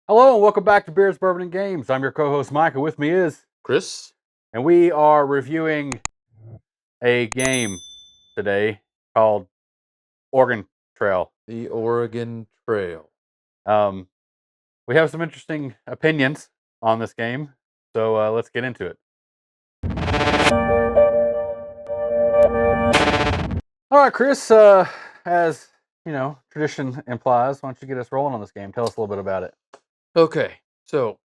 Hello and welcome back to Beers, Bourbon, and Games. I'm your co-host Mike, and with me is, Chris? and we are reviewing a game today called Oregon Trail. The Oregon Trail. Um, we have some interesting opinions on this game, so let's get into it. All right, Chris. As you know, tradition implies, why don't you get us rolling on this game? Tell us a little bit about it. Okay, so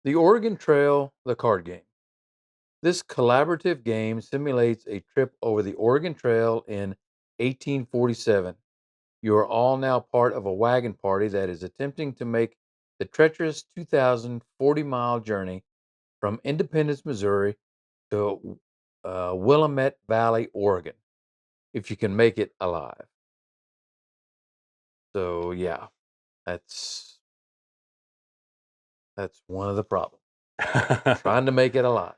the Oregon Trail, the card game. This collaborative game simulates a trip over the Oregon Trail in 1847. You are all now part of a wagon party that is attempting to make the treacherous 2,040-mile journey from Independence, Missouri to Willamette Valley, Oregon, if you can make it alive. So, yeah, that's one of the problems. Trying to make it alive.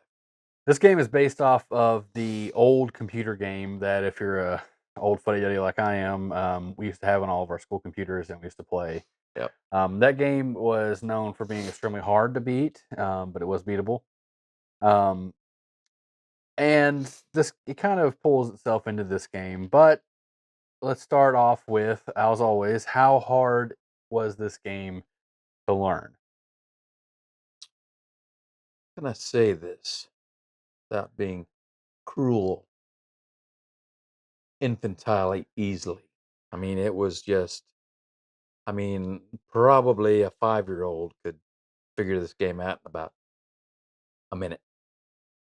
This game is based off of the old computer game that, if you're a old fuddy duddy like I am, we used to have on all of our school computers and we used to play. Yep. That game was known for being extremely hard to beat, but it was beatable. Um, and it kind of pulls itself into this game. But let's start off with, as always, how hard was this game to learn? How can I say this without being cruel, infantile easily? I mean, it was just, probably a 5-year-old could figure this game out in about a minute.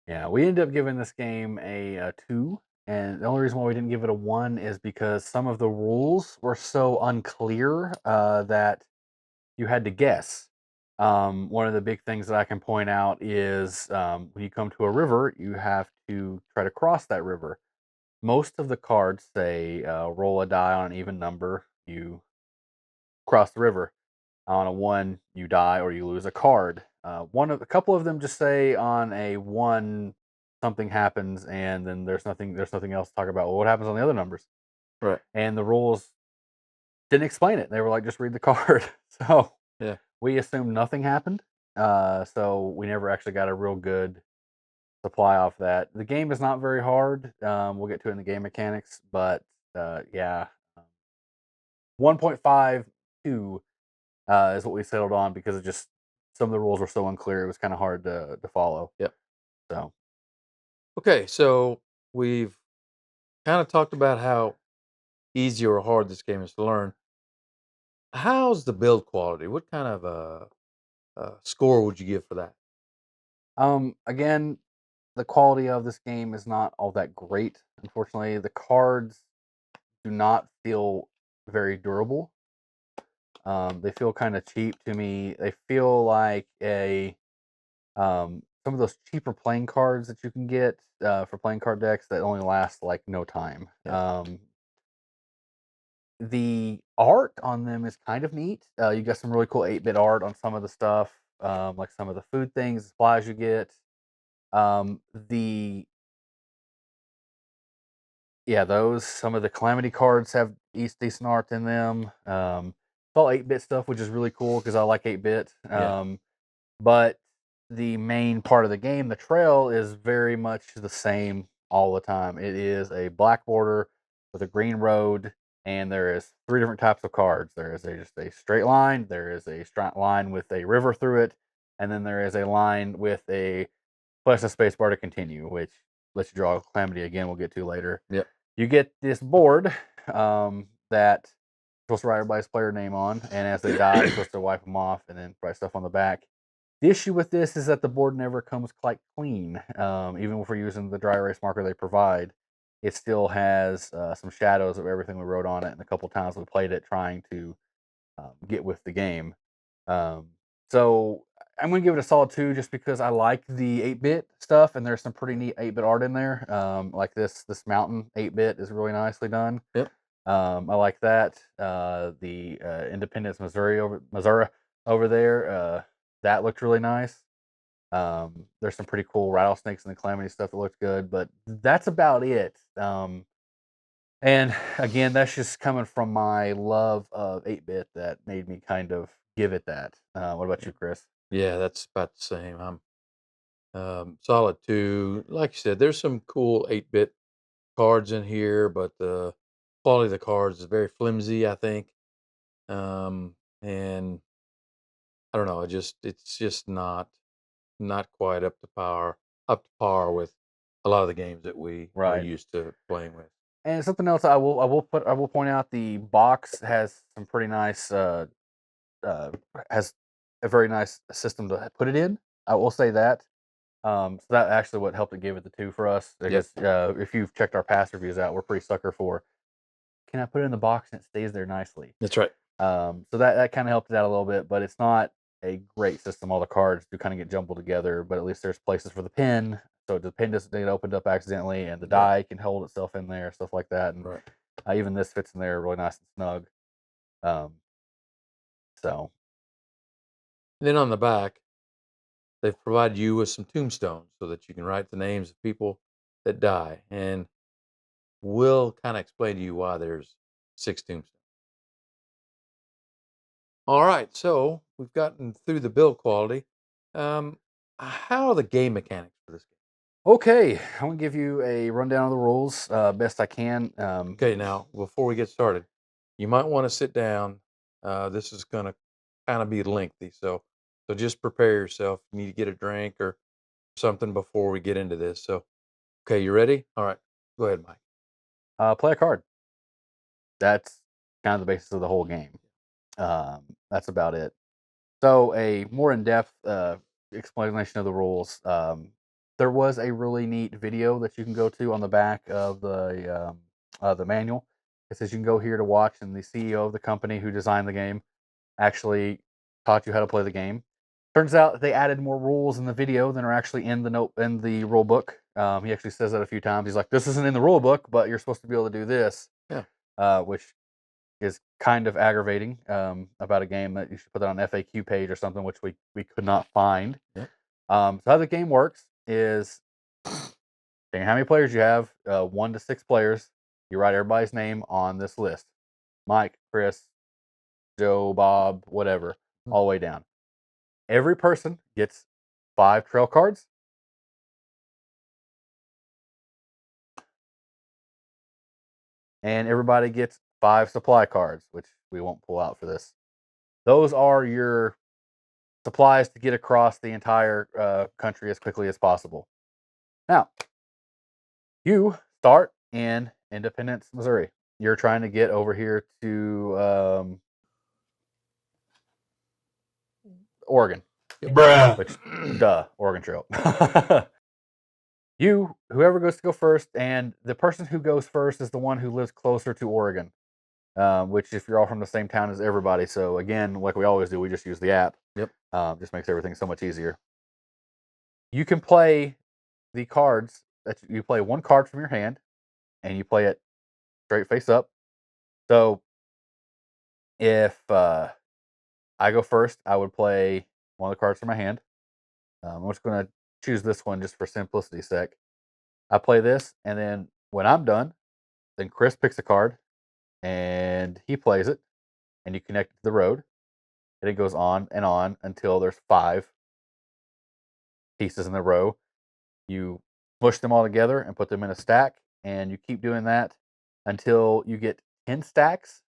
Yeah, we ended up giving this game a 2, and the only reason why we didn't give it a 1 is because some of the rules were so unclear that you had to guess. One of the big things that I can point out is when you come to a river, you have to try to cross that river. Most of the cards say roll a die on an even number, you cross the river. On a 1, you die or you lose a card. A couple of them just say on a 1 something happens, and then there's nothing else to talk about. Well, what happens on the other numbers? Right. And the rules didn't explain it. They were like, just read the card. So Yeah. we assumed nothing happened. So we never actually got a real good supply off that. The game is not very hard. We'll get to it in the game mechanics, but yeah, 1.52 is what we settled on because of just some of the rules were so unclear. It was kind of hard to follow. Yep. So Okay, so we've kind of talked about how easy or hard this game is to learn. How's the build quality? What kind of score would you give for that? again, the quality of this game is not all that great. Unfortunately, the cards do not feel very durable. They feel kind of cheap to me. They feel like some of those cheaper playing cards that you can get for playing card decks that only last like no time. Yeah. The art on them is kind of neat. You got some really cool 8-bit art on some of the stuff, like some of the food things, supplies you get. The Yeah, those some of the calamity cards have decent art in them. It's all 8-bit stuff, which is really cool because I like 8-bit. Yeah. But the main part of the game, the trail, is very much the same all the time. It is a black border with a green road, and there is 3 different types of cards. There is just a straight line, there is a straight line with a river through it, and then there is a line with a plus a space bar to continue, which lets you draw a calamity again. We'll get to later. Yep. You get this board that you're supposed to write everybody's player name on, and as they die, you're supposed to wipe them off and then write stuff on the back. The issue with this is that the board never comes quite clean. Even if we're using the dry erase marker they provide, it still has some shadows of everything we wrote on it, and a couple times we played it trying to get with the game. So I'm going to give it a solid 2 just because I like the 8-bit stuff, and there's some pretty neat 8-bit art in there. Like this mountain 8-bit is really nicely done. Yep. I like that. The Independence, Missouri over there, that looked really nice. There's some pretty cool rattlesnakes and the calamity stuff that looked good, but that's about it. And again, that's just coming from my love of 8-bit that made me kind of give it that. What about you, Chris? Yeah, that's about the same. I'm solid 2. Like you said, there's some cool 8-bit cards in here, but the quality of the cards is very flimsy, I think. And I don't know, it's just not quite up to par with a lot of the games that we are Right. used to playing with. And something else I will point out, the box has some pretty nice uh has a very nice system to put it in. I will say that. So that actually what helped it give it the 2 for us, Yep, because if you've checked our past reviews out, we're pretty sucker for, can I put it in the box and it stays there nicely? that's right. So that kind of helped it out a little bit, but it's not a great system. All the cards do kind of get jumbled together, but at least there's places for the pin, so the pin doesn't get opened up accidentally, and the Yep, die can hold itself in there, stuff like that. And right. even this fits in there really nice and snug. Um, so Then on the back, they've provided you with some tombstones so that you can write the names of people that die, and we'll kind of explain to you why there's 6 tombstones. All right, so we've gotten through the build quality. Um, how are the game mechanics for this game? okay, I'm gonna give you a rundown of the rules best I can. Okay, now before we get started, you might want to sit down. This is going to kind of be lengthy, so just prepare yourself. You need to get a drink or something before we get into this. So, okay, you ready? All right, go ahead, Mike. Play a card. That's kind of the basis of the whole game. That's about it. So, a more in-depth explanation of the rules. There was a really neat video that you can go to on the back of the manual. It says you can go here to watch, and the CEO of the company who designed the game actually taught you how to play the game. Turns out they added more rules in the video than are actually in the rule book. He actually says that a few times. He's like, "This isn't in the rule book, but you're supposed to be able to do this," Yeah. which is kind of aggravating, about a game that you should put that on an FAQ page or something, which we could not find. Yep. So how the game works is, depending on how many players you have, 1 to 6 players, you write everybody's name on this list: Mike, Chris, Joe, Bob, whatever, Mm. all the way down. Every person gets 5 trail cards, and everybody gets 5 supply cards, which we won't pull out for this. Those are your supplies to get across the entire country as quickly as possible. Now, you start in Independence, Missouri. You're trying to get over here to Oregon, Yep. which, duh, Oregon Trail. Whoever goes to go first, and the person who goes first is the one who lives closer to Oregon, which, if you're all from the same town as everybody. So, again, like we always do, we just use the app. Yep. Just makes everything so much easier. You can play the cards that you play 1 card from your hand, and you play it straight face up. So if I go first, I would play one of the cards from my hand. I'm just going to choose this one just for simplicity's sake. I play this, and then when I'm done, then Chris picks a card and he plays it, and you connect it to the road, and it goes on until there's 5 pieces in the row. You push them all together and put them in a stack, and you keep doing that until you get 10 stacks.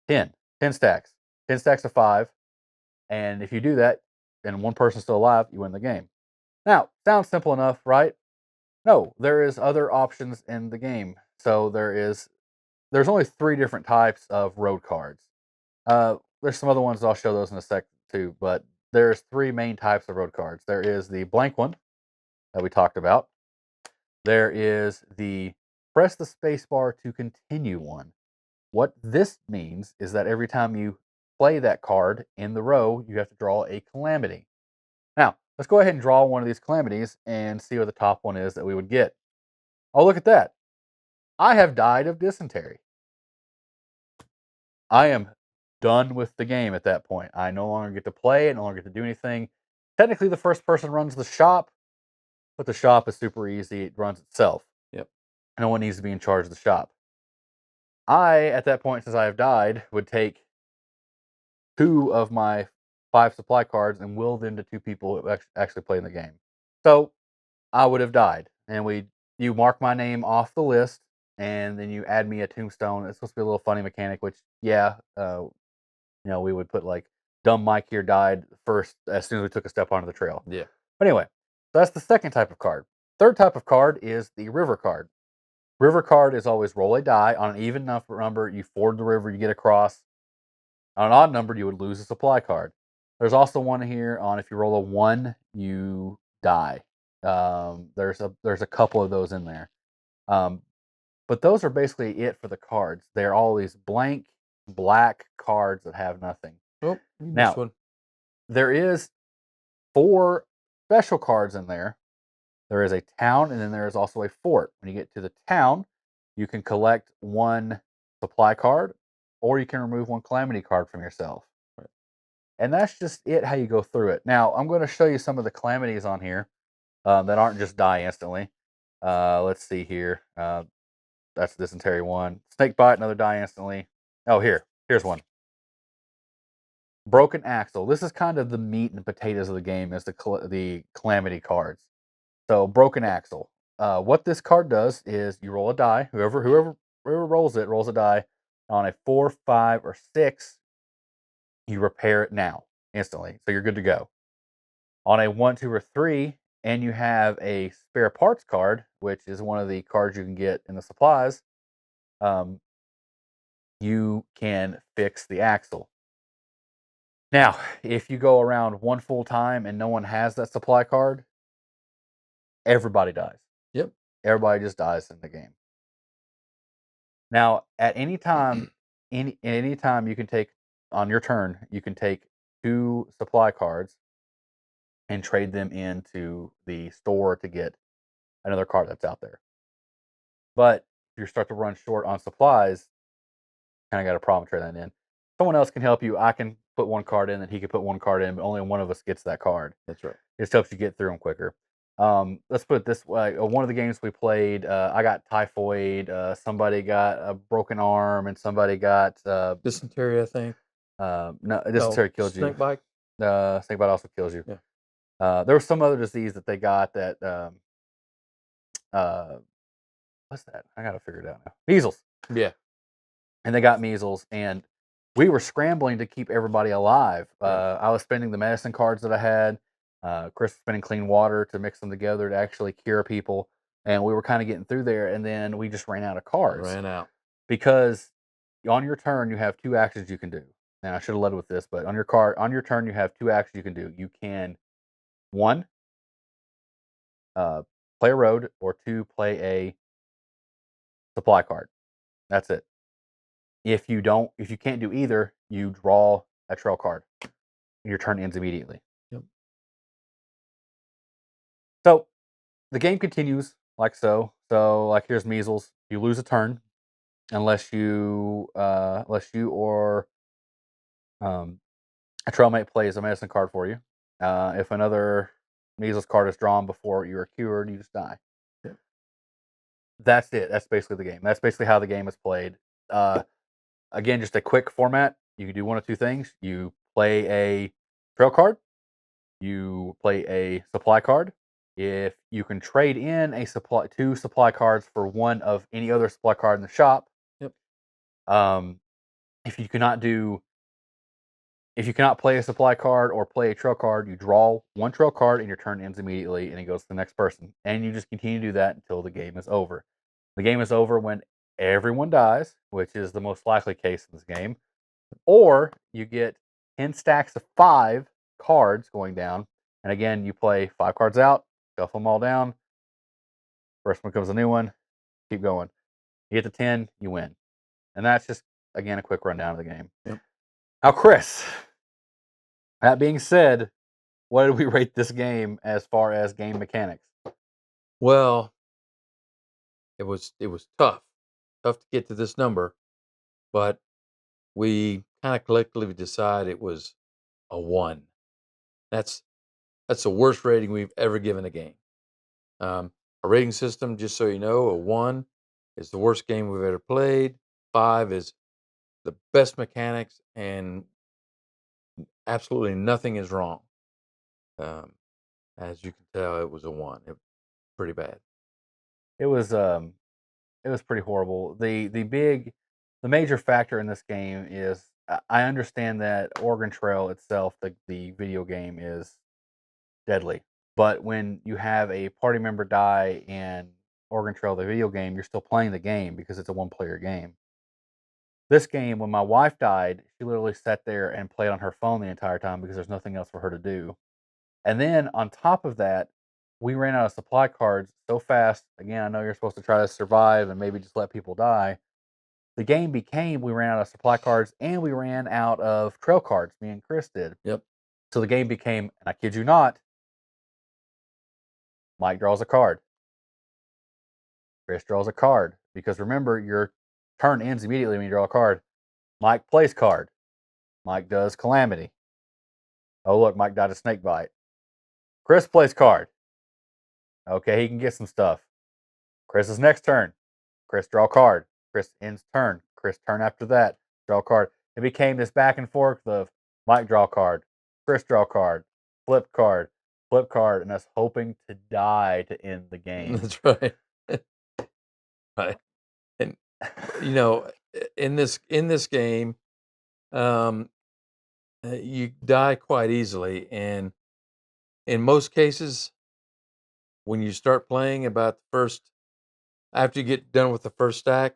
10 stacks. 10 stacks of 5. And if you do that and one person's still alive, you win the game. Now, sounds simple enough, right? No, there is other options in the game. So there's only 3 different types of road cards. There's some other ones, I'll show those in a sec too, but there's 3 main types of road cards. There is the blank one that we talked about. There is the press the space bar to continue one. What this means is that every time you play that card in the row, you have to draw a calamity. Now, let's go ahead and draw one of these calamities and see what the top one is that we would get. Oh, look at that. I have died of dysentery. I am done with the game at that point. I no longer get to play, I no longer get to do anything. Technically, the first person runs the shop, but the shop is super easy. It runs itself. Yep. No one needs to be in charge of the shop. I, at that point, since I have died, would take 2 of my 5 supply cards and will them to 2 people who actually play in the game. So, I would have died, and you mark my name off the list, and then you add me a tombstone. It's supposed to be a little funny mechanic, which, yeah, we would put, like, "Dumb Mike here died first as soon as we took a step onto the trail." Yeah. But anyway, that's the second type of card. Third type of card is the river card. River card is always roll a die on an even number, you ford the river, you get across. On an odd number, you would lose a supply card. There's also one here on if you roll a 1, you die. There's a couple of those in there. Um, but those are basically it for the cards. They're all these blank black cards that have nothing. Oh, you missed Now, one. there is 4 special cards in there. There is a town, and then there is also a fort. When you get to the town, you can collect 1 supply card, or you can remove 1 calamity card from yourself. And that's just it how you go through it. Now, I'm going to show you some of the calamities on here that aren't just die instantly. Let's see here. That's dysentery 1. Snake bite, another die instantly. Oh, here's one. Broken axle. This is kind of the meat and potatoes of the game, is the calamity cards. So, broken axle. What this card does is you roll a die. Whoever rolls it rolls a die. On a 4, 5, or 6, you repair it now instantly. So you're good to go. On a 1, 2, or 3, and you have a spare parts card, which is one of the cards you can get in the supplies, um, you can fix the axle. Now, if you go around one full time and no one has that supply card, everybody dies. Yep. Everybody just dies in the game. Now, at any time, any time you can take on your turn, you can take 2 supply cards and trade them into the store to get another card that's out there. But if you start to run short on supplies, kinda got a problem trading that in. Someone else can help you. I can put 1 card in, and he can put 1 card in, but only one of us gets that card. That's right. It just helps you get through them quicker. Let's put it this way, one of the games we played, I got typhoid, somebody got a broken arm, and somebody got, Dysentery, I think. no, No, dysentery kills you. snake bite. Snake bite also kills you. Yeah. There was some other disease that they got that, uh, what's that? I gotta figure it out now. Measles. Yeah. And they got measles, and we were scrambling to keep everybody alive. Right. I was spending the medicine cards that I had. Chris was spending clean water to mix them together to actually cure people, and we were kind of getting through there. And then we just ran out of cards Ran out. because on your turn you have 2 actions you can do. And I should have led with this, but on your turn you have 2 actions you can do. You can 1 uh, play a road, or 2 play a supply card. That's it. If you can't do either, you draw a trail card. Your turn ends immediately. Yep. So the game continues like so. So like here's measles. You lose a turn unless you or a trailmate plays a medicine card for you. If another measles card is drawn before you are cured, you just die. Yep. That's it. That's basically the game. That's basically how the game is played. Uh, Again, just a quick format. You can do one of 2 things. You play a trail card. You play a supply card. If you can trade in 2 supply cards for 1 of any other supply card in the shop. Yep. Um, if you cannot do if you cannot play a supply card or play a trail card, you draw 1 trail card and your turn ends immediately, and it goes to the next person. And you just continue to do that until the game is over. The game is over when everyone dies, which is the most likely case in this game. Or you get 10 stacks of 5 cards going down. And again, you play 5 cards out, shuffle them all down. First one comes a new one, keep going. You get to 10, you win. And that's just, again, a quick rundown of the game. Yep. Now, Chris, that being said, what did we rate this game as far as game mechanics? Well, it was tough. Tough to get to this number, but we kind of collectively decide it was a 1. That's the worst rating we've ever given a game. Our rating system, just so you know, a 1 is the worst game we've ever played. 5 is the best mechanics and absolutely nothing is wrong. Um, as you can tell, it was a 1. It pretty bad. It was it was pretty horrible. The major factor in this game is I understand that Oregon Trail itself, the video game, is deadly. But when you have a party member die in Oregon Trail, the video game, you're still playing the game because it's a one player game. This game, when my wife died, she literally sat there and played on her phone the entire time because there's nothing else for her to do. And then on top of that, we ran out of supply cards so fast. Again, I know you're supposed to try to survive and maybe just let people die. The game became we ran out of supply cards and we ran out of trail cards, me and Chris did. Yep. So the game became, and I kid you not, Mike draws a card. Chris draws a card. Because remember, your turn ends immediately when you draw a card. Mike plays card. Mike does calamity. Oh, look, Mike died of snake bite. Chris plays card. Okay, he can get some stuff. Chris's next turn. Chris draw card. Chris ends turn. Chris turn after that. Draw card. It became this back and forth of Mike draw card, Chris draw card, flip card, and us hoping to die to end the game. That's right. Right. And you know, in this game, um, you die quite easily, and in most cases, when you start playing about the first, after you get done with the first stack,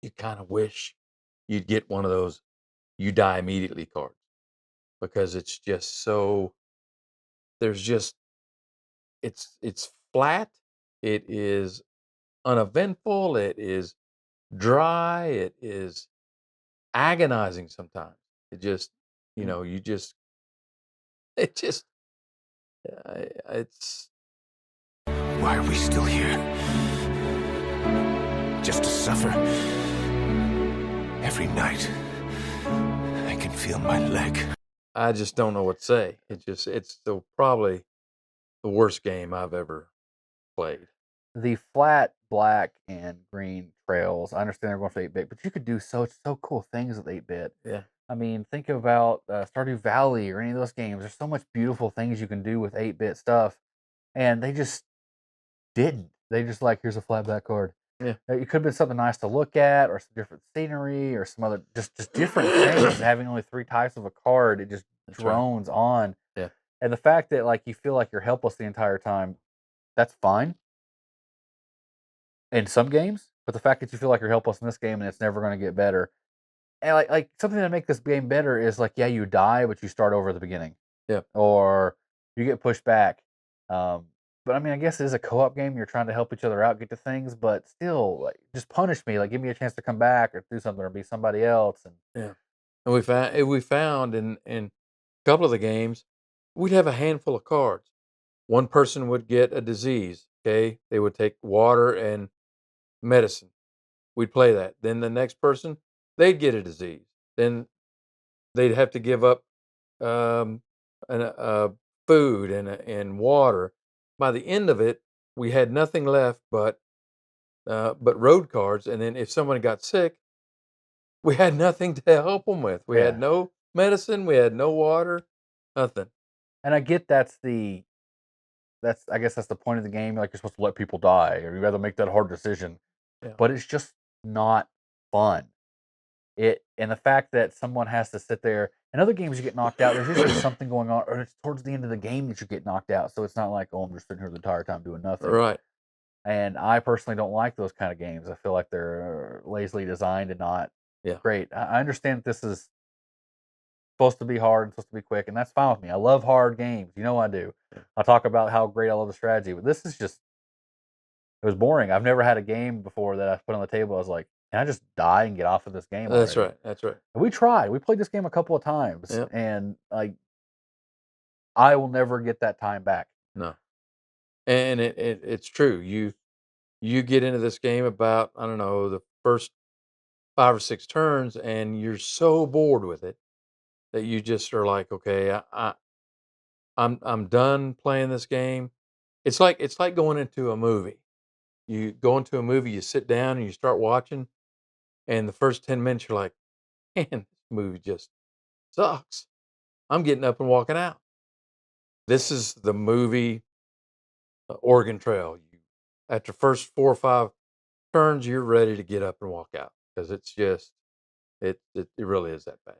you kind of wish you'd get one of those "you die immediately" cards because it's just so. There's just it's flat. It is uneventful. It is dry. It is agonizing sometimes. It just, Mm. you just, it just, it's Why are we still here? Just to suffer? Every night, I can feel my leg. I just don't know what to say. It's probably the worst game I've ever played. The flat black and green trails, I understand they're going for 8-bit, but you could do so cool things with 8-bit. Yeah. I mean, think about Stardew Valley or any of those games. There's so much beautiful things you can do with 8-bit stuff, and they just didn't. They just like, here's a flat black card. Yeah. It could have been something nice to look at, or some different scenery, or some other just different things. Having only 3 types of a card, it just That's right. drones on. Yeah. And the fact that like you feel like you're helpless the entire time, that's fine in some games. But the fact that you feel like you're helpless in this game and it's never going to get better, and like something to make this game better is like, yeah, you die, but you start over at the beginning, Yeah. or you get pushed back. Um, but I mean, I guess it is a co-op game. You're trying to help each other out, get to things, but still, like, just punish me. Like, give me a chance to come back or do something or be somebody else. And Yeah. And we found in a couple of the games, we'd have a handful of cards. One person would get a disease. Okay. They would take water and medicine. We'd play that. Then the next person, they'd get a disease. Then they'd have to give up um, food and water. By the end of it, we had nothing left but road cards. And then if someone got sick, we had nothing to help them with. We had yeah, no medicine. We had no water. Nothing. and I get that's I guess that's the point of the game. Like, you're supposed to let people die, or you rather make that hard decision, Yeah. but it's just not fun. It and the fact that someone has to sit there in other games you get knocked out, there's usually something going on, or it's towards the end of the game that you get knocked out. So it's not like, oh, I'm just sitting here the entire time doing nothing. Right. And I personally don't like those kind of games. I feel like they're lazily designed and not Yeah. great. I understand that this is supposed to be hard and supposed to be quick, and that's fine with me. I love hard games. You know I do. I talk about how great I love the strategy, but this is just it was boring. I've never had a game before that I put on the table. I was like, can I just die and get off of this game That's already? right. That's right. And we tried. We played this game a couple of times, Yeah. and like I will never get that time back. No. And it's true. You get into this game about, I don't know, the first 5 or 6 turns, and you're so bored with it that you just are like, okay, I'm done playing this game. It's like going into a movie. You go into a movie, you sit down and you start watching, and the first 10 minutes you're like, man, this movie just sucks. I'm getting up and walking out. This is the movie Oregon Trail. After first 4 or 5 turns, you're ready to get up and walk out because it's just it really is that bad.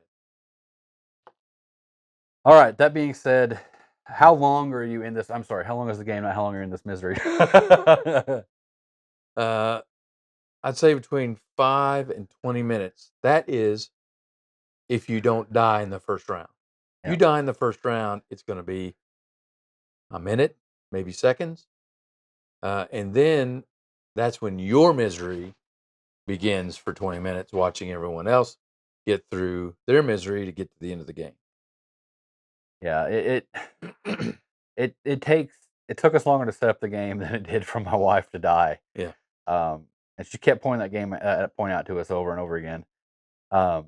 All right. That being said, how long are you in this? I'm sorry. How long is the game? Not how long are you in this misery? Uh, I'd say between 5 and 20 minutes. That is if you don't die in the first round. If you Yep. die in the first round, it's going to be a minute, maybe seconds. And then that's when your misery begins for 20 minutes, watching everyone else get through their misery to get to the end of the game. Yeah. It took us longer to set up the game than it did for my wife to die. Yeah. And she kept pointing that game point out to us over and over again. Um,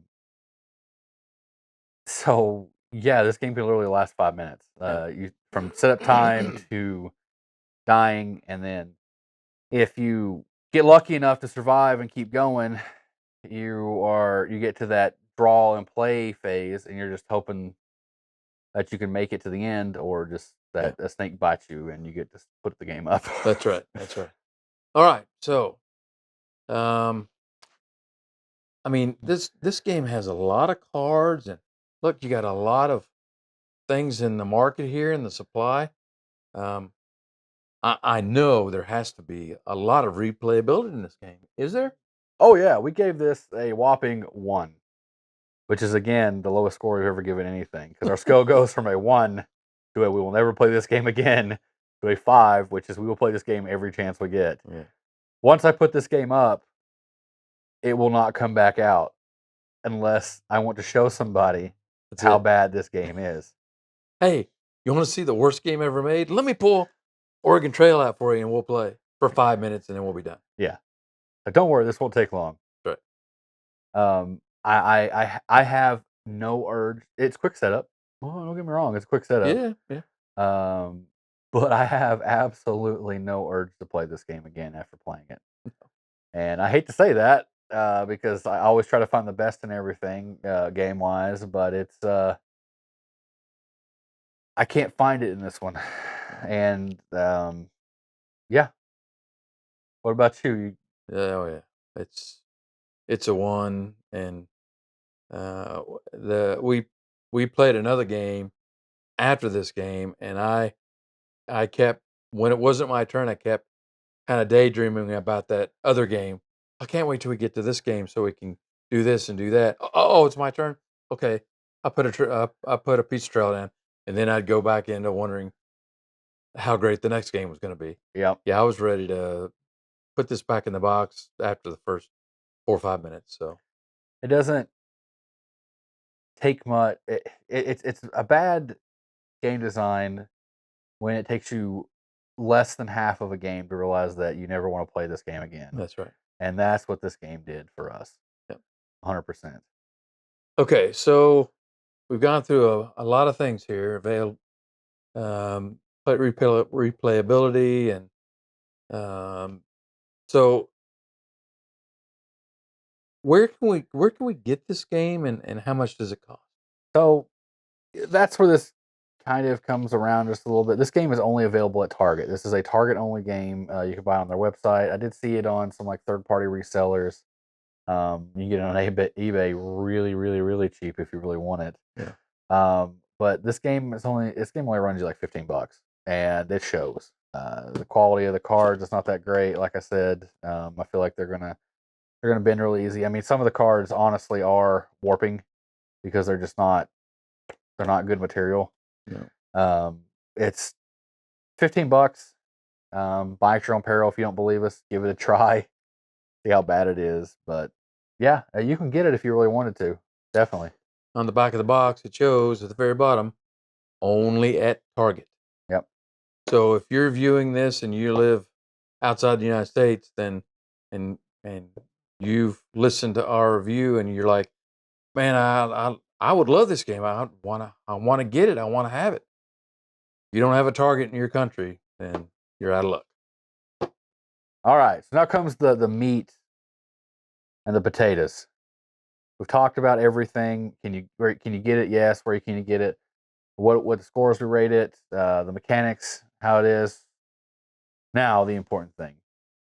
so yeah, this game can literally last 5 minutes. You from setup time to dying, and then if you get lucky enough to survive and keep going, you get to that draw and play phase, and you're just hoping that you can make it to the end, or just that a snake bites you and you get to put the game up. That's right. That's right. All right. So, I mean, this game has a lot of cards, and look, you got a lot of things in the market here in the supply. Um, I know there has to be a lot of replayability in this game. Is there? Oh yeah, we gave this a whopping 1, which is again the lowest score we've ever given anything, because our scale goes from a 1 to a we will never play this game again to a 5, which is we will play this game every chance we get. Yeah. Once I put this game up, it will not come back out unless I want to show somebody That's how it. bad this game is. Hey, you want to see the worst game ever made? Let me pull Oregon Trail out for you, and we'll play for 5 minutes, and then we'll be done. Yeah, but don't worry, this won't take long. Right. I have no urge. It's quick setup. Well, don't get me wrong, it's a quick setup. Yeah. Yeah. But I have absolutely no urge to play this game again after playing it. And I hate to say that because I always try to find the best in everything game wise, but it's I can't find it in this one. And yeah. What about you? Oh yeah. It's a 1, and the we played another game after this game, and I kept, when it wasn't my turn, I kept kind of daydreaming about that other game. I can't wait till we get to this game so we can do this and do that. Oh, it's my turn. Okay, I put a pizza trail down, and then I'd go back into wondering how great the next game was going to be. Yep. Yeah, I was ready to put this back in the box after the first 4 or 5 minutes. So It doesn't take much. It's a bad game design when it takes you less than half of a game to realize that you never want to play this game again. that's right. And that's what this game did for us. Yep. 100%. Okay, so we've gone through a lot of things here. Replayability, and so where can we get this game, and how much does it cost? So that's where this kind of comes around just a little bit. This game is only available at Target. This is a Target only game. You can buy it on their website. I did see it on some like third party resellers. You can get it on eBay really, really, really cheap if you really want it. Yeah. But this game only runs you like $15, and it shows. The quality of the cards is not that great. Like I said, I feel like they're gonna bend really easy. I mean, some of the cards honestly are warping because they're not good material. Yeah. It's $15. Buy at your own peril. If you don't believe us, give it a try. See how bad it is. But yeah, you can get it if you really wanted to. Definitely. On the back of the box, it shows at the very bottom, only at Target. Yep. So if you're viewing this and you live outside the United States, then and you've listened to our review and you're like, man, I would love this game. I wanna get it. I wanna have it. If you don't have a Target in your country, then you're out of luck. All right. So now comes the meat and the potatoes. We've talked about everything. Can you get it? Yes. Where can you get it? what the scores we rate it, the mechanics, how it is. Now the important thing: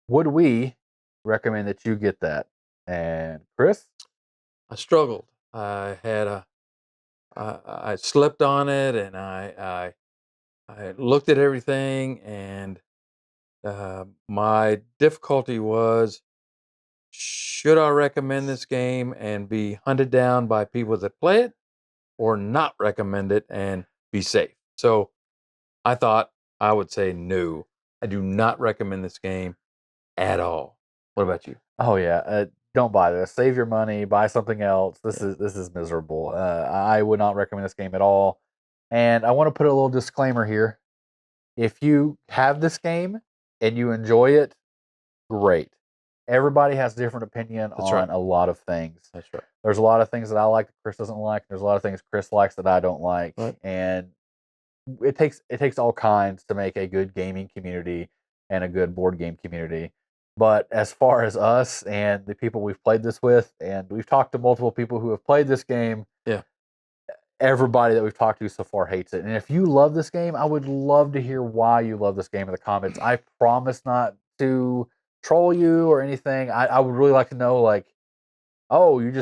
would we recommend that you get that? And Chris, I struggled. I slept on it, and I looked at everything, and my difficulty was, should I recommend this game and be hunted down by people that play it, or not recommend it and be safe? So I thought I would say no. I do not recommend this game at all. What about you? oh yeah, don't buy this. Save your money. Buy something else. Yeah. This is miserable. I would not recommend this game at all. And I want to put a little disclaimer here. If you have this game and you enjoy it, great. Everybody has a different opinion That's right. on a lot of things. That's right. There's a lot of things that I like that Chris doesn't like. There's a lot of things Chris likes that I don't like. Right. And it takes all kinds to make a good gaming community and a good board game community. But as far as us and the people we've played this with, and we've talked to multiple people who have played this game, Yeah. everybody that we've talked to so far hates it. And if you love this game, I would love to hear why you love this game in the comments. I promise not to troll you or anything. I would really like to know, like, oh, you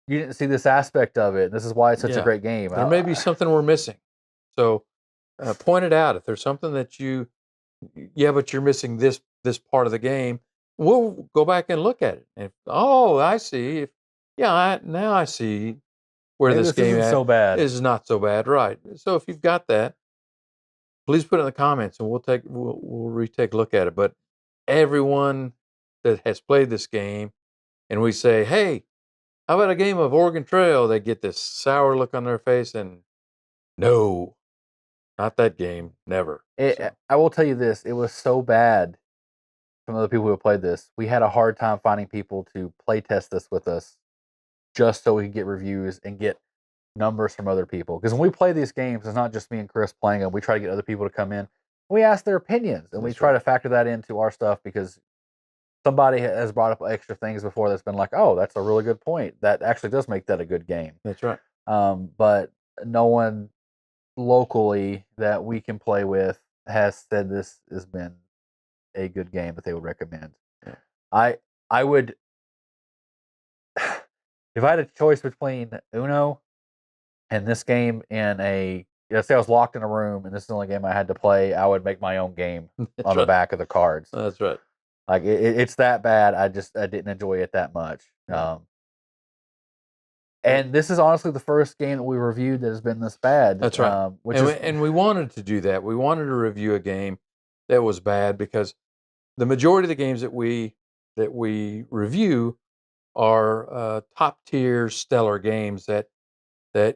didn't see this aspect of it. This is why it's such a Yeah. great game. There may be something we're missing. So point it out. If there's something that yeah, but you're missing this part of the game, we'll go back and look at it. And oh, I see. Now I see where Maybe this this game isn't so bad. is not so bad, right? So if you've got that, please put it in the comments, and we'll retake a look at it. But everyone that has played this game, and we say, hey, how about a game of Oregon Trail? They get this sour look on their face, and no, not that game, never. So, I will tell you this: it was so bad from other people who have played this. We had a hard time finding people to play test this with us, just so we could get reviews and get numbers from other people. Because when we play these games, it's not just me and Chris playing them. We try to get other people to come in. We ask their opinions, and we That's try right. to factor that into our stuff because somebody has brought up extra things before that's been like, oh, that's a really good point. That actually does make that a good game. That's right. But no one locally that we can play with has said this has been a good game that they would recommend. Yeah. I would, if I had a choice between Uno and this game in let's say I was locked in a room and this is the only game I had to play, I would make my own game That's on the right. back of the cards. That's right. Like it's that bad. I didn't enjoy it that much. Yeah. And this is honestly the first game that we reviewed that has been this bad. That's right. And we wanted to do that. We wanted to review a game that was bad because the majority of the games that we review are top tier stellar games that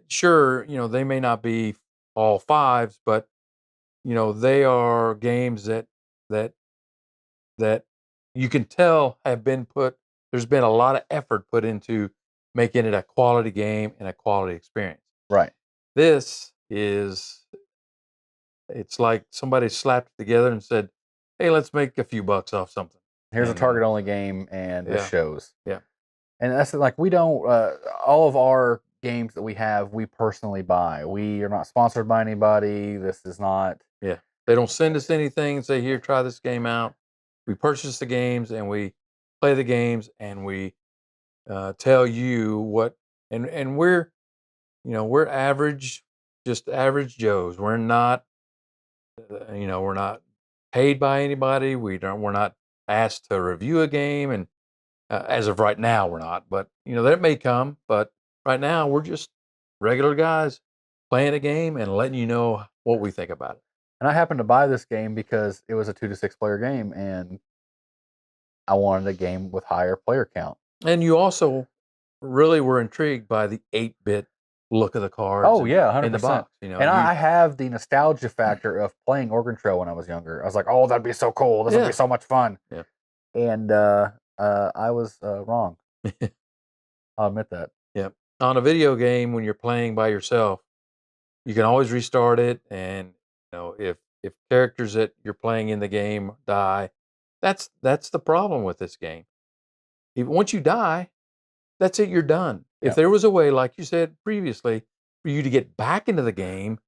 sure, they may not be all fives, but they are games that that you can tell have been there's been a lot of effort put into making it a quality game and a quality experience. Right. This is, it's like somebody slapped it together and said, hey, let's make a few bucks off something. Here's a And, target only game, and this yeah. shows. Yeah. And that's like we don't all of our games that we have, we personally buy. We are not sponsored by anybody. This is not. Yeah. They don't send us anything and say, here, try this game out. We purchase the games and we play the games and we tell you what, and we're average, just average Joes. We're not, we're not paid by anybody. We're not asked to review a game. And as of right now, we're not, but that may come, but right now we're just regular guys playing a game and letting you know what we think about it. And I happened to buy this game because it was a 2 to 6 player game, and I wanted a game with higher player count. And you also really were intrigued by the 8-bit look of the cards. Oh yeah, 100%. In the box. And I have the nostalgia factor of playing Oregon Trail when I was younger. I was like, oh, that'd be so cool. This would be so much fun. Yeah. And I was wrong. I'll admit that. Yeah. On a video game, when you're playing by yourself, you can always restart it. And if characters that you're playing in the game die, that's the problem with this game. Once you die, that's it. You're done. Yeah. If there was a way, like you said previously, for you to get back into the game,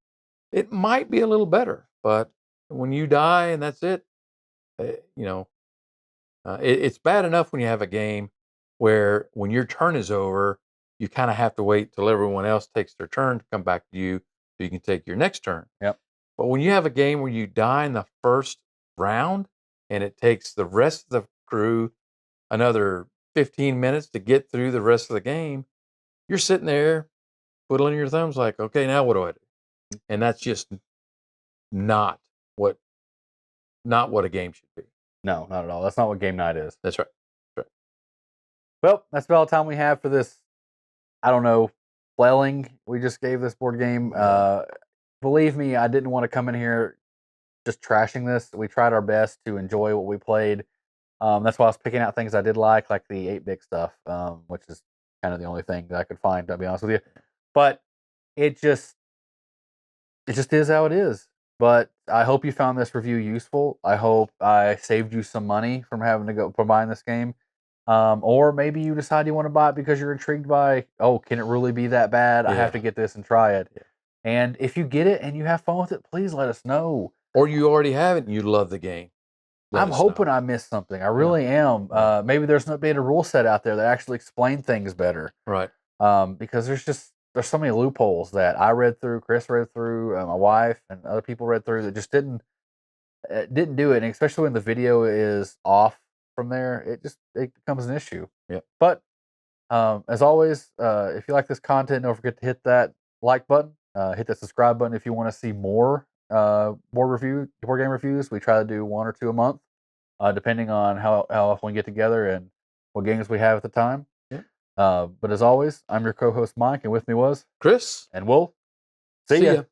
It might be a little better, but when you die and that's it, it's bad enough when you have a game where when your turn is over, you kind of have to wait till everyone else takes their turn to come back to you so you can take your next turn. Yep. But when you have a game where you die in the first round and it takes the rest of the crew another 15 minutes to get through the rest of the game, you're sitting there twiddling your thumbs like, okay, now what do I do? And that's just not what a game should be. No, not at all. That's not what game night is. That's right. Well, that's about all the time we have for this. I don't know, flailing we just gave this board game. Believe me, I didn't want to come in here just trashing this. We tried our best to enjoy what we played. That's why I was picking out things I did like the 8-bit stuff, which is kind of the only thing that I could find, to be honest with you. But it just is how it is. But I hope you found this review useful. I hope I saved you some money from having to go for buying this game. Or maybe you decide you want to buy it because you're intrigued by, oh, can it really be that bad? I have to get this and try it. Yeah. And if you get it and you have fun with it, please let us know. Or you already have it and you love the game. I'm hoping I missed something. I really am. Maybe there's an updated rule set out there that actually explain things better. Right. Because there's so many loopholes that I read through, Chris read through, my wife and other people read through that just didn't do it. And especially when the video is off from there, it becomes an issue. Yeah. But as always, if you like this content, don't forget to hit that like button, hit that subscribe button if you want to see more board game reviews. We try to do 1 or 2 a month, depending on how often we get together and what games we have at the time. Yeah. But as always, I'm your co-host Mike, and with me was Chris, and we'll see ya.